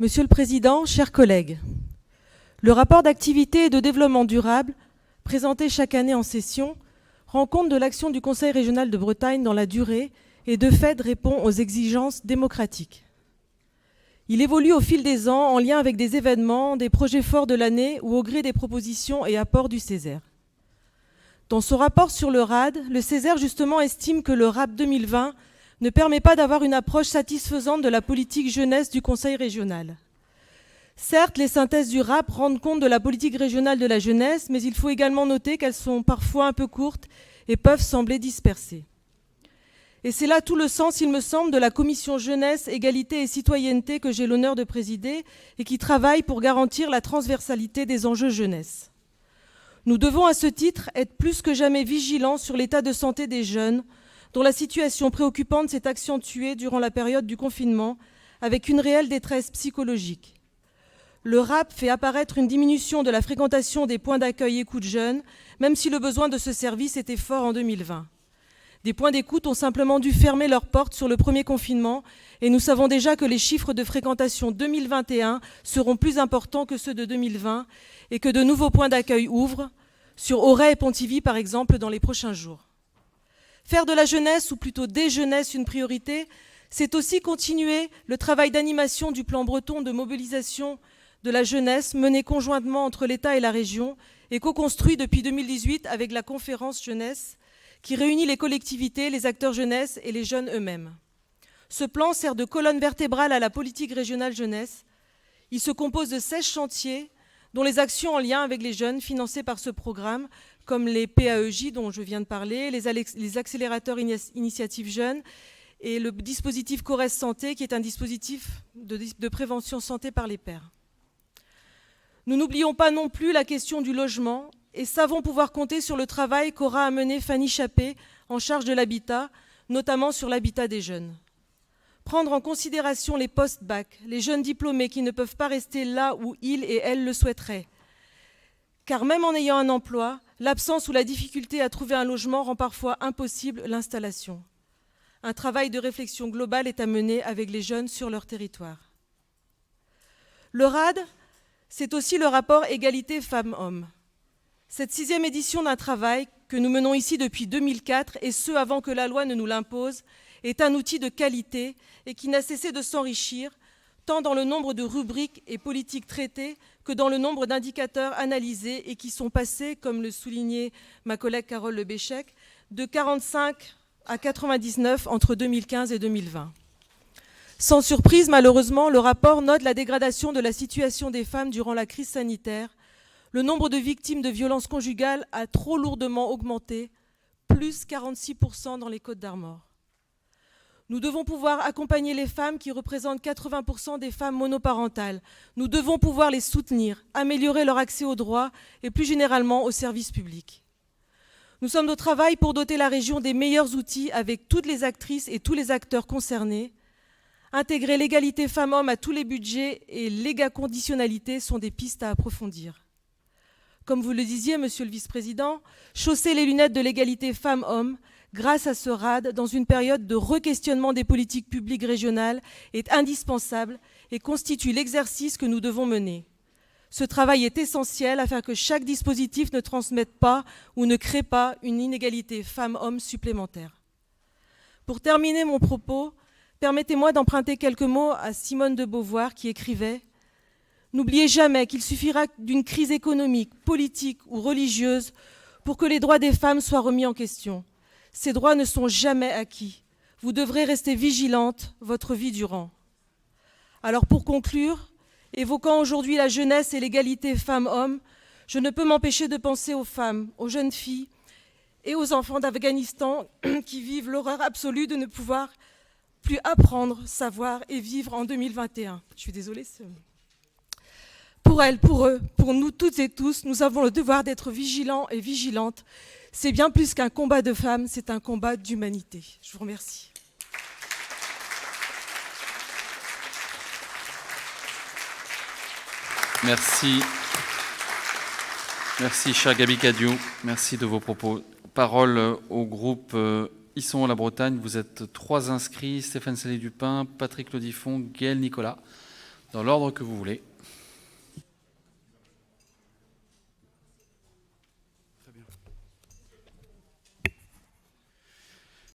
Monsieur le Président, chers collègues, le rapport d'activité et de développement durable, présenté chaque année en session, rend compte de l'action du Conseil régional de Bretagne dans la durée et de fait répond aux exigences démocratiques. Il évolue au fil des ans en lien avec des événements, des projets forts de l'année ou au gré des propositions et apports du Césaire. Dans son rapport sur le RAD, le Césaire justement estime que le RAP 2020 ne permet pas d'avoir une approche satisfaisante de la politique jeunesse du Conseil régional. Certes, les synthèses du RAP rendent compte de la politique régionale de la jeunesse, mais il faut également noter qu'elles sont parfois un peu courtes et peuvent sembler dispersées. Et c'est là tout le sens, il me semble, de la commission jeunesse, égalité et citoyenneté que j'ai l'honneur de présider et qui travaille pour garantir la transversalité des enjeux jeunesse. Nous devons à ce titre être plus que jamais vigilants sur l'état de santé des jeunes, dont la situation préoccupante s'est accentuée durant la période du confinement, avec une réelle détresse psychologique. Le RAP fait apparaître une diminution de la fréquentation des points d'accueil écoute jeunes, même si le besoin de ce service était fort en 2020. Des points d'écoute ont simplement dû fermer leurs portes sur le premier confinement, et nous savons déjà que les chiffres de fréquentation 2021 seront plus importants que ceux de 2020, et que de nouveaux points d'accueil ouvrent, sur Auray et Pontivy par exemple, dans les prochains jours. Faire de la jeunesse, ou plutôt des jeunesses, une priorité, c'est aussi continuer le travail d'animation du plan breton de mobilisation de la jeunesse mené conjointement entre l'État et la région et co-construit depuis 2018 avec la conférence jeunesse qui réunit les collectivités, les acteurs jeunesse et les jeunes eux-mêmes. Ce plan sert de colonne vertébrale à la politique régionale jeunesse. Il se compose de 16 chantiers dont les actions en lien avec les jeunes financés par ce programme, comme les PAEJ dont je viens de parler, les accélérateurs initiatives jeunes et le dispositif CORES Santé, qui est un dispositif de prévention santé par les pairs. Nous n'oublions pas non plus la question du logement et savons pouvoir compter sur le travail qu'aura à mener Fanny Chappé, en charge de l'habitat, notamment sur l'habitat des jeunes. Prendre en considération les post-bac, les jeunes diplômés qui ne peuvent pas rester là où ils et elles le souhaiteraient. Car même en ayant un emploi, l'absence ou la difficulté à trouver un logement rend parfois impossible l'installation. Un travail de réflexion globale est à mener avec les jeunes sur leur territoire. Le RAD, c'est aussi le rapport égalité femmes-hommes. Cette 6e édition d'un travail que nous menons ici depuis 2004, et ce avant que la loi ne nous l'impose, est un outil de qualité et qui n'a cessé de s'enrichir, tant dans le nombre de rubriques et politiques traitées que dans le nombre d'indicateurs analysés et qui sont passés, comme le soulignait ma collègue Carole Lebéchec, de 45 à 99 entre 2015 et 2020. Sans surprise, malheureusement, le rapport note la dégradation de la situation des femmes durant la crise sanitaire. Le nombre de victimes de violences conjugales a trop lourdement augmenté, plus 46% dans les Côtes-d'Armor. Nous devons pouvoir accompagner les femmes qui représentent 80% des femmes monoparentales. Nous devons pouvoir les soutenir, améliorer leur accès aux droits et plus généralement aux services publics. Nous sommes au travail pour doter la région des meilleurs outils avec toutes les actrices et tous les acteurs concernés. Intégrer l'égalité femmes-hommes à tous les budgets et l'égaconditionnalité sont des pistes à approfondir. Comme vous le disiez, Monsieur le Vice-président, chausser les lunettes de l'égalité femmes-hommes grâce à ce RAD dans une période de re-questionnement des politiques publiques régionales est indispensable et constitue l'exercice que nous devons mener. Ce travail est essentiel afin que chaque dispositif ne transmette pas ou ne crée pas une inégalité femmes-hommes supplémentaire. Pour terminer mon propos, permettez-moi d'emprunter quelques mots à Simone de Beauvoir qui écrivait « N'oubliez jamais qu'il suffira d'une crise économique, politique ou religieuse pour que les droits des femmes soient remis en question. Ces droits ne sont jamais acquis. Vous devrez rester vigilante votre vie durant. » Alors pour conclure, évoquant aujourd'hui la jeunesse et l'égalité femmes-hommes, je ne peux m'empêcher de penser aux femmes, aux jeunes filles et aux enfants d'Afghanistan qui vivent l'horreur absolue de ne pouvoir plus apprendre, savoir et vivre en 2021. Je suis désolée. Pour elles, pour eux, pour nous toutes et tous, nous avons le devoir d'être vigilants et vigilantes. C'est bien plus qu'un combat de femmes, c'est un combat d'humanité. Je vous remercie. Merci. Merci, cher Gabi Cadiou. Merci de vos propos. Parole au groupe Issons la Bretagne. Vous êtes 3 inscrits, Stéphane Salé-Dupin, Patrick Lodifon, Gaël Nicolas. Dans l'ordre que vous voulez.